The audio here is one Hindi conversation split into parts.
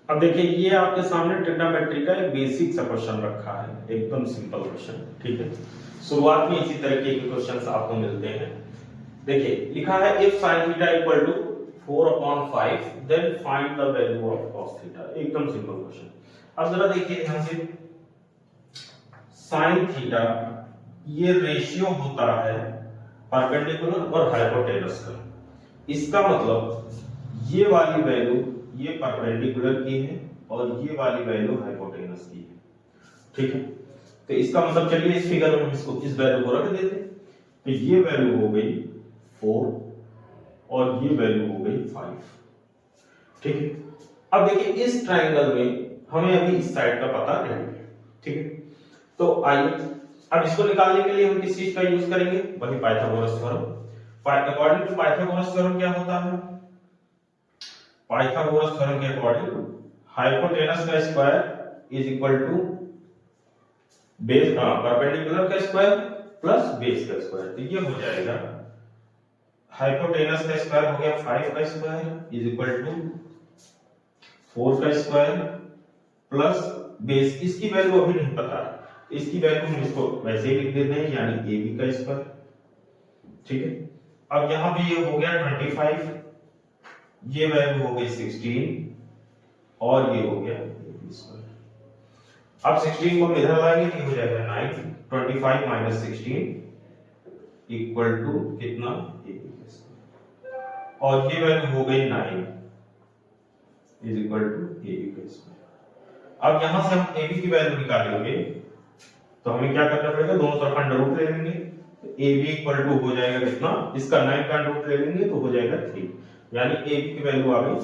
अब देखिए ये आपके सामने ट्रिग्नोमेट्री का एक बेसिक सा क्वेश्चन रखा है, एकदम सिंपल क्वेश्चन। ठीक है, शुरुआत में इसी तरीके के क्वेश्चंस आपको मिलते हैं। देखिए लिखा है if sin theta equal to 4/5 then find the value of cos theta. एकदम सिंपल क्वेश्चन। अब जरा देखिए ध्यान से, sin थीटा ये रेशियो होता है परपेंडिकुलर और हाइपोटेनस का। इसका मतलब ये वाली वैल्यू ये परपेंडिकुलर की है और ये वाली वैल्यू हाइपोटेनस की है। ठीक है, तो इसका मतलब चलिए इस फिगर में हम इसको इस वैल्यू को रख देते हैं। तो ये वैल्यू हो गई 4 और ये वैल्यू हो गई 5। ठीक है, अब देखिए इस ट्रायंगल में हमें अभी इस साइड का पता नहीं है। ठीक है, तो आइए अब इसको निकालने के लिए हम किस चीज का यूज करेंगे, वही Pythagoras theorem. According to Pythagoras theorem क्या होता है, पाइथागोरस थ्योरम के अकॉर्डिंग हाइपोटेनस का square is equal to base perpendicular का स्क्वायर प्लस बेस का स्क्वायर। तो ये हो जाएगा हाइपोटेनस का स्क्वायर हो गया 5 का स्क्वायर इज इक्वल टू 4 का स्क्वायर प्लस बेस। इसकी वैल्यू अभी नहीं पता, इसकी वैल्यू हम इसको वैसे ही लिख देते हैं, यानी ab का स्क्वायर। ठीक है, अब यहां पे ये हो गया 25, ये वैल्यू हो गई 16 और ये हो गया ab स्क्वायर। अब 16 को हम इधर लाएंगे तो हो जाएगा 9। 25 माइनस 16 इक्वल टू कितना, ab का स्क्वायर। और ये वैल्यू हो गई 9 इज इक्वल टू ab का स्क्वायर। अब यहां से हम ab की वैल्यू निकालेंगे तो हमें क्या करना पड़ेगा, दोनों तरफ अंडर रूट ले लेंगे। तो ab इक्वल टू हो जाएगा कितना, इसका 9 का अंडर रूट ले लेंगे तो हो जाएगा 3, यानी ab की वैल्यू आ गई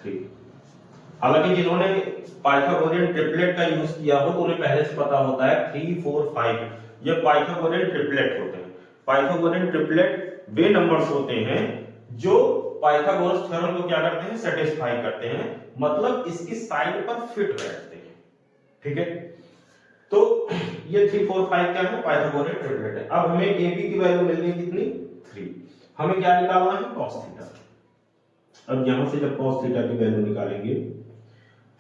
3। हालांकि जिन्होंने पाइथागोरियन ट्रिपलेट का यूज किया हो तो उन्हें पहले से पता होता है 3 4 5 ये पाइथागोरियन ट्रिपलेट होते हैं। पाइथागोरियन ट्रिपलेट वे नंबर्स होते हैं जो पाइथागोरस थ्योरम को क्या करते हैं, सेटिस्फाई करते हैं, मतलब इसकी साइड पर फिट बैठते हैं। ठीक है, तो ये 3 4 5 क्या है, पाइथागोरियन ट्रिपलेट है। अब हमें ab की वैल्यू मिल गई कितनी, 3। हमें क्या निकालना है, cos थीटा। अब यहां से जब cos थीटा की वैल्यू निकालेंगे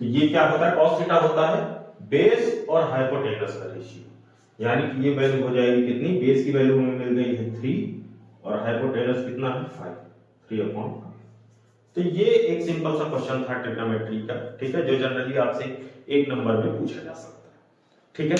तो ये क्या होता है, cos थीटा होता है बेस और हाइपोटेनस का रेशियो, यानी कि ये वैल्यू हो जाएगी कितनी, बेस की वैल्यू हमें मिल गई है 3 और हाइपोटेनस कितना है 5, 3/5। तो ये एक सिंपल सा क्वेश्चन था ट्रिग्नोमेट्री का। ठीक है, जो जनरली आपसे 1 नंबर में पूछा जा सकता है। ठीक है।